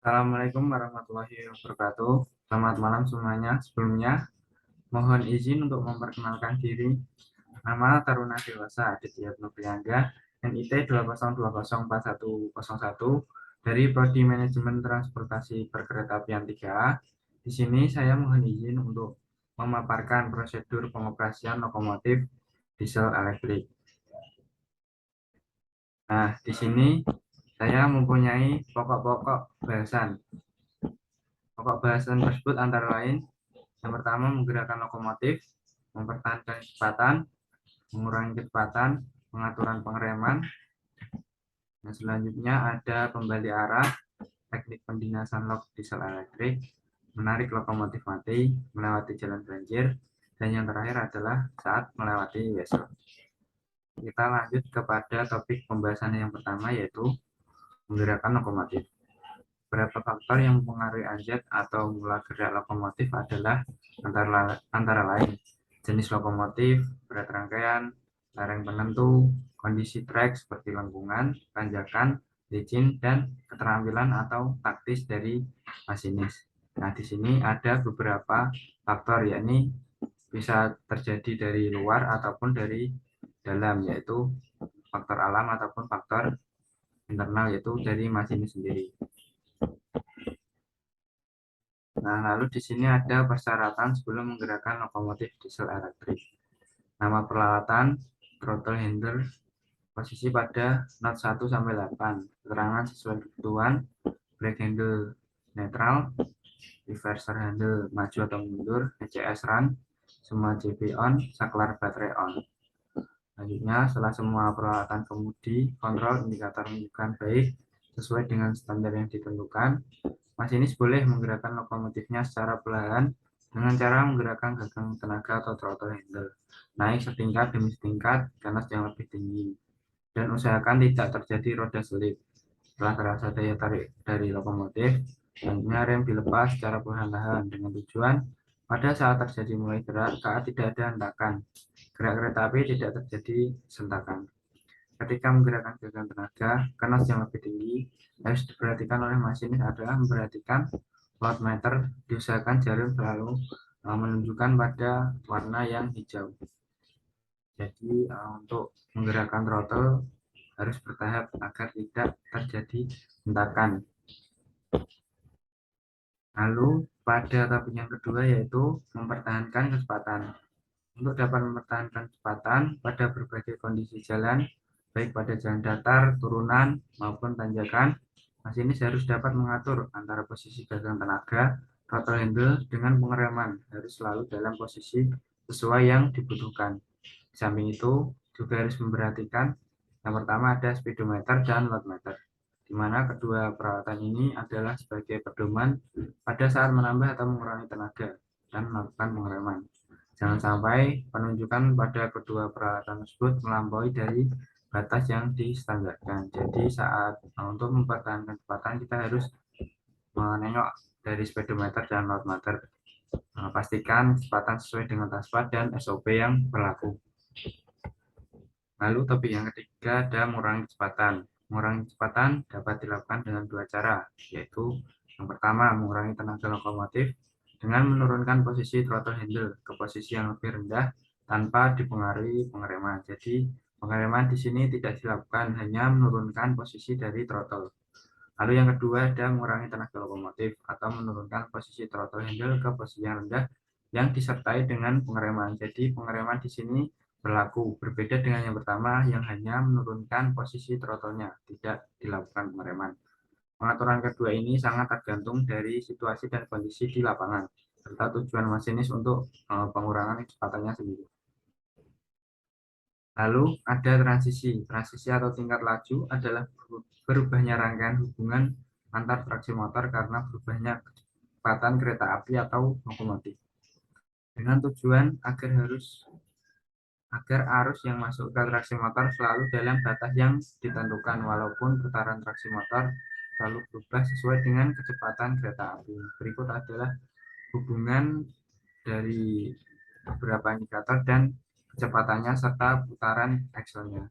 Assalamualaikum warahmatullahi wabarakatuh. Selamat malam semuanya. Sebelumnya, mohon izin untuk memperkenalkan diri. Nama Taruna Dewasa Aditya Nopriangga, NIT 202041101 dari Prodi Manajemen Transportasi Perkeretaapian 3A. Di sini saya mohon izin untuk memaparkan prosedur pengoperasian lokomotif diesel elektrik. Nah, di sini saya mempunyai pokok-pokok bahasan. Pokok bahasan tersebut antara lain: yang pertama, menggerakkan lokomotif, mempertahankan kecepatan, mengurangi kecepatan, pengaturan pengereman. Yang selanjutnya ada pembalik arah, teknik pendinasan lok diesel elektrik, menarik lokomotif mati, melewati jalan banjir, dan yang terakhir adalah saat melewati wesel. Kita lanjut kepada topik pembahasan yang pertama, yaitu menggerakkan lokomotif. Beberapa faktor yang mempengaruhi anjat atau mula gerak lokomotif adalah antara lain jenis lokomotif, berat rangkaian, lereng penentu, kondisi trek seperti lengkungan, tanjakan, licin, dan keterampilan atau taktis dari masinis. Nah, di sini ada beberapa faktor, yakni bisa terjadi dari luar ataupun dari dalam, yaitu faktor alam ataupun faktor internal, yaitu dari masinis sendiri. Nah, lalu di sini ada persyaratan sebelum menggerakkan lokomotif diesel elektrik. Nama peralatan, throttle handle, posisi pada not 1 sampai 8, keterangan sesuai kebutuhan, brake handle netral, reverser handle maju atau mundur, ECS run, semua JB on, saklar baterai on. Selanjutnya, setelah semua peralatan kemudi, kontrol indikator menunjukkan baik sesuai dengan standar yang ditentukan, masinis boleh menggerakkan lokomotifnya secara perlahan dengan cara menggerakkan gagang tenaga atau throttle handle naik setingkat demi setingkat ganas yang lebih tinggi, dan usahakan tidak terjadi roda selip. Setelah terasa daya tarik dari lokomotif, selanjutnya rem dilepas secara perlahan-lahan dengan tujuan pada saat terjadi mulai gerak saat tidak ada hentakan, gerak kereta api tidak terjadi sentakan. Ketika menggerakkan gagang tenaga ganas yang lebih tinggi, harus diperhatikan oleh masinis adalah memperhatikan load meter, diusahakan jarum selalu menunjukkan pada warna yang hijau. Jadi untuk menggerakkan throttle harus bertahap agar tidak terjadi hentakan. Lalu pada topik yang kedua, yaitu mempertahankan kecepatan. Untuk dapat mempertahankan kecepatan pada berbagai kondisi jalan, baik pada jalan datar, turunan, maupun tanjakan, masinis harus dapat mengatur antara posisi gagang tenaga, throttle handle, dengan pengereman harus selalu dalam posisi sesuai yang dibutuhkan. Di samping itu, juga harus memperhatikan yang pertama ada speedometer dan load meter, di mana kedua peralatan ini adalah sebagai pedoman pada saat menambah atau mengurangi tenaga dan melakukan pengereman. Jangan sampai penunjukan pada kedua peralatan tersebut melampaui dari batas yang distandarkan. Jadi saat untuk mempertahankan kecepatan, kita harus menengok dari speedometer dan load meter. Pastikan kecepatan sesuai dengan taspat dan SOP yang berlaku. Lalu topik yang ketiga ada mengurangi kecepatan. Mengurangi kecepatan dapat dilakukan dengan dua cara, yaitu yang pertama mengurangi tenaga lokomotif dengan menurunkan posisi throttle handle ke posisi yang lebih rendah tanpa dipengaruhi pengereman. Jadi pengereman di sini tidak dilakukan, hanya menurunkan posisi dari throttle. Lalu yang kedua ada mengurangi tenaga lokomotif atau menurunkan posisi throttle handle ke posisi yang rendah yang disertai dengan pengereman. Jadi pengereman di sini berlaku berbeda dengan yang pertama yang hanya menurunkan posisi throttle-nya, tidak dilakukan pengereman. Pengaturan kedua ini sangat tergantung dari situasi dan kondisi di lapangan serta tujuan masinis untuk pengurangan kecepatannya sendiri. Lalu ada transisi. Transisi atau tingkat laju adalah berubahnya rangkaian hubungan antar traksi motor karena berubahnya kecepatan kereta api atau lokomotif, dengan tujuan agar arus yang masuk ke traksi motor selalu dalam batas yang ditentukan walaupun putaran traksi motor selalu berubah sesuai dengan kecepatan kereta api. Berikut adalah hubungan dari beberapa indikator dan kecepatannya serta putaran akselnya.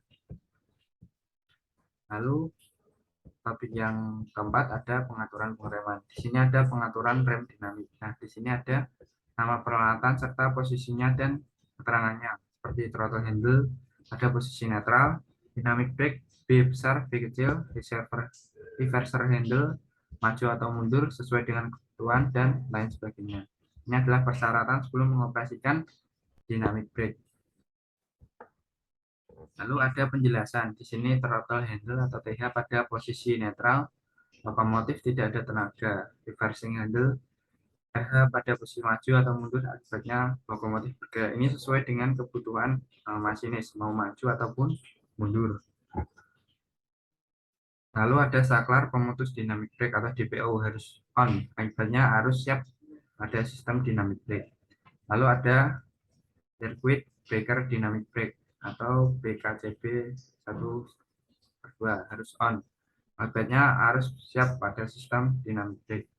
Lalu topik yang keempat ada pengaturan pengereman. Di sini ada pengaturan rem dinamik. Nah, di sini ada nama peralatan serta posisinya dan keterangannya. Seperti throttle handle, ada posisi netral, dynamic brake, B besar, B kecil, reverser handle, maju atau mundur sesuai dengan kebutuhan, dan lain sebagainya. Ini adalah persyaratan sebelum mengoperasikan dynamic brake. Lalu ada penjelasan. Di sini throttle handle atau TH pada posisi netral, lokomotif tidak ada tenaga. Reversing handle TH pada posisi maju atau mundur, akibatnya lokomotif bergerak. Ini sesuai dengan kebutuhan masinis, mau maju ataupun mundur. Lalu ada saklar pemutus dynamic brake atau DPO harus on, akibatnya harus siap pada sistem dynamic brake. Lalu ada circuit breaker dynamic brake atau BKCB 1/2 harus on, akibatnya harus siap pada sistem dynamic brake.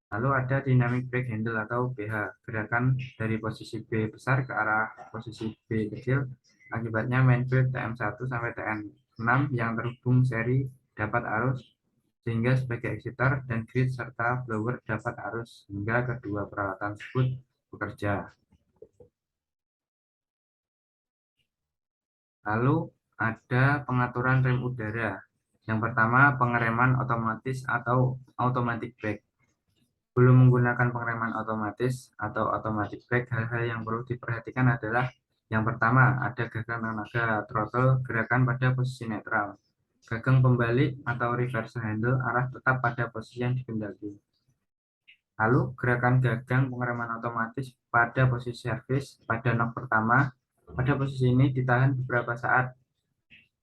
Lalu ada dynamic brake handle atau BH, gerakan dari posisi B besar ke arah posisi B kecil, akibatnya main field TM1 sampai TM6 yang terhubung seri dapat arus sehingga sebagai exciter dan grid serta blower dapat arus hingga kedua peralatan tersebut bekerja. Lalu ada pengaturan rem udara. Yang pertama, pengereman otomatis atau automatic brake. Belum menggunakan pengereman otomatis atau automatic brake, hal-hal yang perlu diperhatikan adalah yang pertama, ada gagang tenaga throttle, gerakan pada posisi netral. Gagang pembalik atau reverse handle, arah tetap pada posisi yang dikendaki. Lalu gerakan gagang pengereman otomatis pada posisi servis pada nok pertama. Pada posisi ini ditahan beberapa saat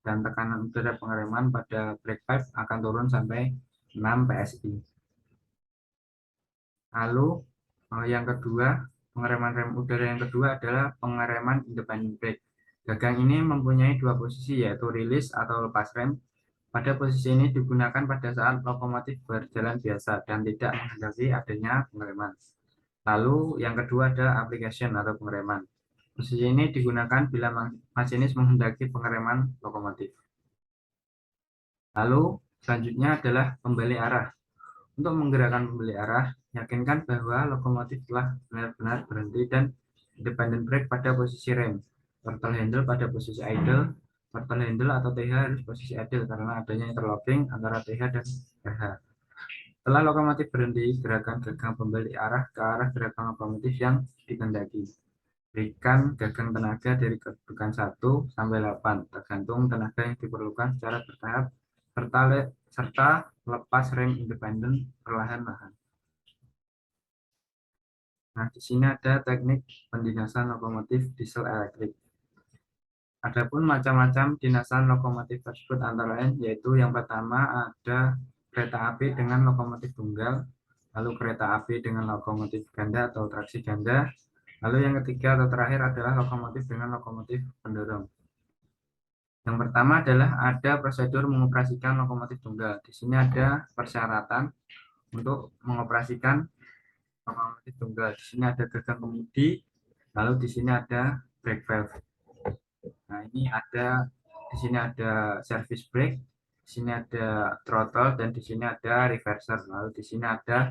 dan tekanan udara pengereman pada brake pipe akan turun sampai 6 PSI. Lalu yang kedua, pengereman rem udara yang kedua adalah pengereman independent brake. Gagang ini mempunyai dua posisi, yaitu rilis atau lepas rem. Pada posisi ini digunakan pada saat lokomotif berjalan biasa dan tidak menghendaki adanya pengereman. Lalu yang kedua ada application atau pengereman. Posisi ini digunakan bila masinis menghendaki pengereman lokomotif. Lalu selanjutnya adalah pembalik arah. Untuk menggerakkan pembalik arah, yakinkan bahwa lokomotif telah benar-benar berhenti dan independent brake pada posisi rem. Throttle handle pada posisi idle. Throttle handle atau TH harus posisi idle karena adanya interlocking antara TH dan RH. Setelah lokomotif berhenti, gerakan gagang pembalik arah ke arah gerakan lokomotif yang dikehendaki. Berikan gagang tenaga dari kedudukan 1 sampai 8, tergantung tenaga yang diperlukan secara bertahap, serta lepas rem independen perlahan-lahan. Nah, di sini ada teknik pendinasan lokomotif diesel elektrik. Adapun macam-macam dinasan lokomotif tersebut antara lain yaitu yang pertama ada kereta api dengan lokomotif tunggal, lalu kereta api dengan lokomotif ganda atau traksi ganda, lalu yang ketiga atau terakhir adalah lokomotif dengan lokomotif pendorong. Yang pertama adalah ada prosedur mengoperasikan lokomotif tunggal. Di sini ada persyaratan untuk mengoperasikan lokomotif tunggal. Di sini ada gagang kemudi, lalu di sini ada brake valve. Nah, ini ada di sini ada service brake, di sini ada throttle, dan di sini ada reverser. Lalu di sini ada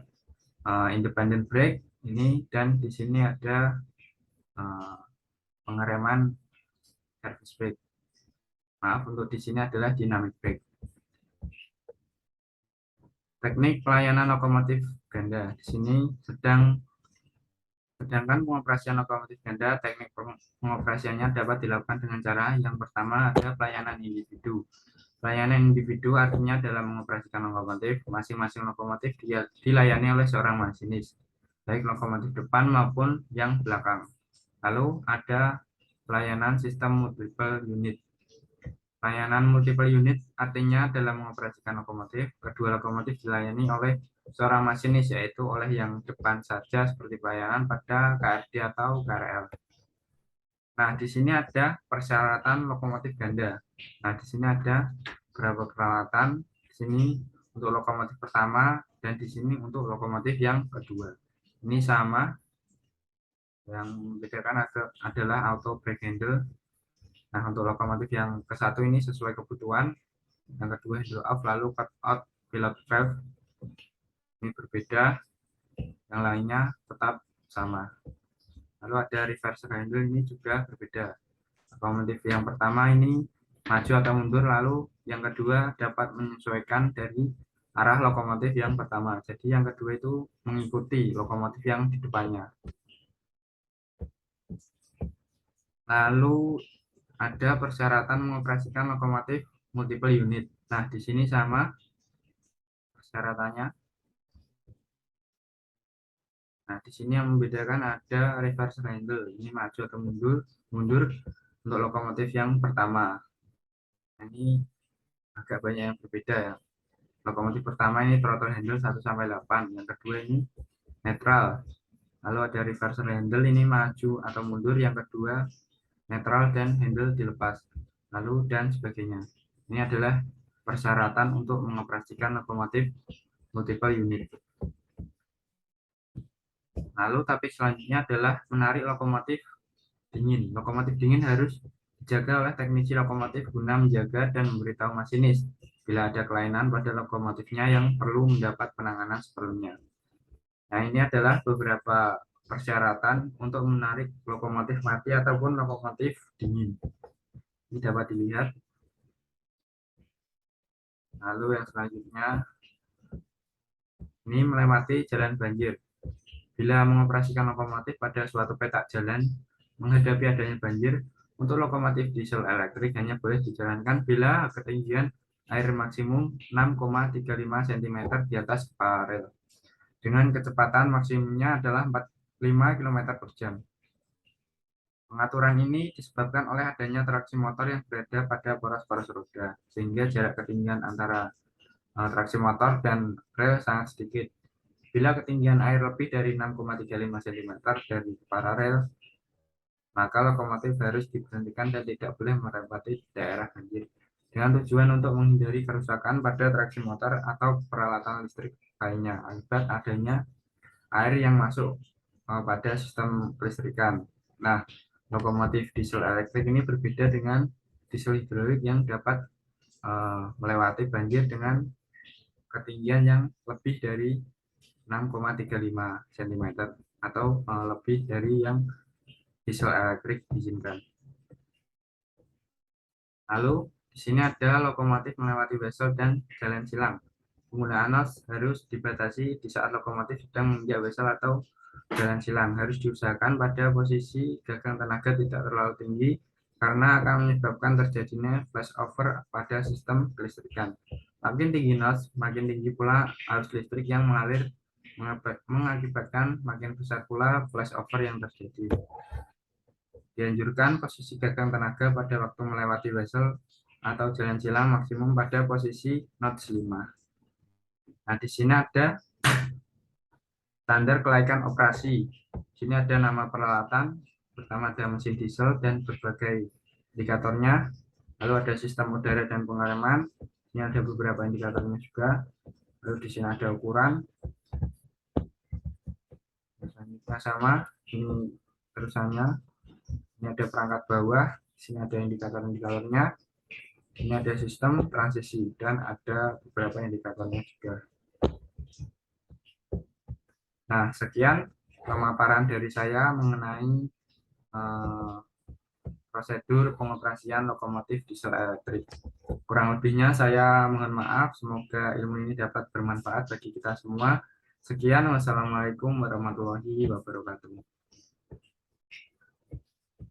independent brake ini, dan di sini ada pengereman service brake. Maaf, untuk di sini adalah dynamic brake. Teknik pelayanan lokomotif ganda. Di sini sedangkan pengoperasian lokomotif ganda, teknik pengoperasiannya dapat dilakukan dengan cara yang pertama ada pelayanan individu. Pelayanan individu artinya dalam mengoperasikan lokomotif, masing-masing lokomotif dilayani oleh seorang masinis, baik lokomotif depan maupun yang belakang. Lalu ada pelayanan sistem multiple unit. Pelayanan multiple unit artinya dalam mengoperasikan lokomotif, kedua lokomotif dilayani oleh seorang masinis, yaitu oleh yang depan saja seperti pelayanan pada KRD atau KRL. Nah, di sini ada persyaratan lokomotif ganda. Nah, di sini ada beberapa peralatan. Di sini untuk lokomotif pertama dan di sini untuk lokomotif yang kedua. Ini sama. Yang membedakan adalah auto brake handle. Nah, untuk lokomotif yang ke-1 ini sesuai kebutuhan. yang kedua handle off, lalu cut out pilot valve ini berbeda, yang lainnya tetap sama. Lalu ada reverse handle, ini juga berbeda. Lokomotif yang pertama ini maju atau mundur, lalu yang kedua dapat menyesuaikan dari arah lokomotif yang pertama. Jadi yang kedua itu mengikuti lokomotif yang di depannya. Lalu ada persyaratan mengoperasikan lokomotif multiple unit. Nah, di sini sama persyaratannya. Nah, di sini yang membedakan ada reverse handle. Ini maju atau mundur untuk lokomotif yang pertama. Nah, ini agak banyak yang berbeda ya. Lokomotif pertama ini throttle handle 1 sampai 8, yang kedua ini netral. Lalu ada reverse handle, ini maju atau mundur, yang kedua netral dan handle dilepas. Lalu dan sebagainya. Ini adalah persyaratan untuk mengoperasikan lokomotif multiple unit. Lalu tapi selanjutnya adalah menarik lokomotif dingin. Lokomotif dingin harus dijaga oleh teknisi lokomotif guna menjaga dan memberitahu masinis bila ada kelainan pada lokomotifnya yang perlu mendapat penanganan sepenuhnya. Nah, ini adalah beberapa persyaratan untuk menarik lokomotif mati ataupun lokomotif dingin. Ini dapat dilihat. Lalu yang selanjutnya, ini melewati jalan banjir. Bila mengoperasikan lokomotif pada suatu petak jalan menghadapi adanya banjir, untuk lokomotif diesel elektrik hanya boleh dijalankan bila ketinggian air maksimum 6,35 cm di atas kepala rel. Dengan kecepatan maksimumnya adalah 45 km per jam. Pengaturan ini disebabkan oleh adanya traksi motor yang berada pada poros-poros roda, sehingga jarak ketinggian antara traksi motor dan rel sangat sedikit. Bila ketinggian air lebih dari 6,35 cm dari kepala rel, maka lokomotif harus diberhentikan dan tidak boleh melewati daerah banjir, dengan tujuan untuk menghindari kerusakan pada traksi motor atau peralatan listrik lainnya akibat adanya air yang masuk pada sistem kelistrikan. Nah, lokomotif diesel elektrik ini berbeda dengan diesel hidrolik yang dapat melewati banjir dengan ketinggian yang lebih dari 6,35 cm atau lebih dari yang diesel elektrik diizinkan. Lalu di sini ada lokomotif melewati wesel dan jalan silang. Penggunaan nos harus dibatasi di saat lokomotif sedang menginjak wesel atau jalan silang. Harus diusahakan pada posisi gagang tenaga tidak terlalu tinggi karena akan menyebabkan terjadinya flashover pada sistem kelistrikan. Makin tinggi nos, makin tinggi pula arus listrik yang mengalir, mengakibatkan makin besar pula flashover yang terjadi. Dianjurkan posisi gagang tenaga pada waktu melewati wesel atau jalan silang maksimum pada posisi notch 5. Nah, di sini ada standar kelaikan operasi. Di sini ada nama peralatan, pertama ada mesin diesel dan berbagai indikatornya. Lalu ada sistem udara dan pengereman. Ini ada beberapa indikatornya juga. Lalu di sini ada ukuran. Selanjutnya sama, ini terusannya. Ini ada perangkat bawah, di sini ada indikator-indikatornya. Ini ada sistem transisi dan ada beberapa indikatornya juga. Nah, sekian pemaparan dari saya mengenai prosedur pengoperasian lokomotif diesel elektrik. Kurang lebihnya saya mohon maaf, semoga ilmu ini dapat bermanfaat bagi kita semua. Sekian, wassalamualaikum warahmatullahi wabarakatuh.